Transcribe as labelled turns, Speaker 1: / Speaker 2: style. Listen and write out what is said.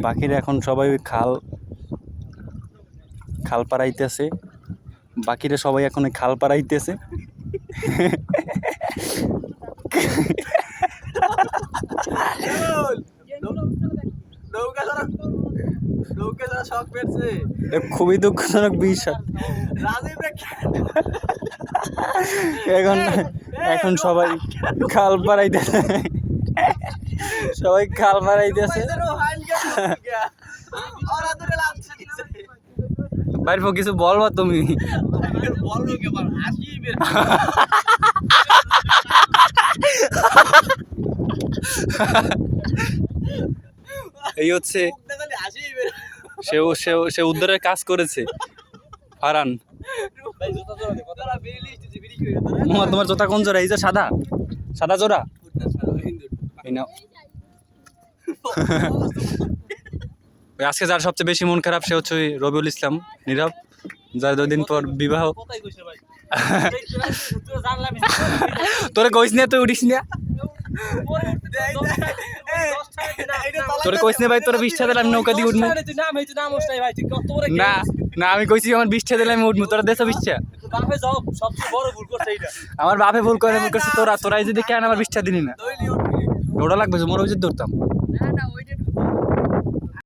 Speaker 1: বাকিরা এখন সবাই ওই খাল পাড়াইতেছে। বাকিরা সবাই এখন ওই খাল পাড়াইতেছে। খুবই দুঃখজনক বিষয়। এখন সবাই খাল পাড়াইতেছে, সবাই খাল পাড়াইতেছে। বাইর কিছু বলবা তুমি? এই হচ্ছে সে উদ্ধারের কাজ করেছে ফারহান। তোমার জোতা কোন জোড়া? এই যে সাদা সাদা জোড়া। আজকে যার সবচেয়ে বেশি মন খারাপ সে হচ্ছে রবিউল ইসলাম নীরব, যার 2 দিন পর বিবাহ। তোরে কইস না, তুই উঠিস না। তোরে কইস না ভাই, তোরে 20টা দিলে আমি নৌকা দিয়ে উঠবো। না না, আমি কইছি আমার 20টা দিলে আমি উঠবো, তোরা দেশ 20টা। আমার বাপে ভুল করছে, তোরাই যদি কেন আমার 20টা দিনি না, ওটা লাগবে মোর ওই যে ধরতাম।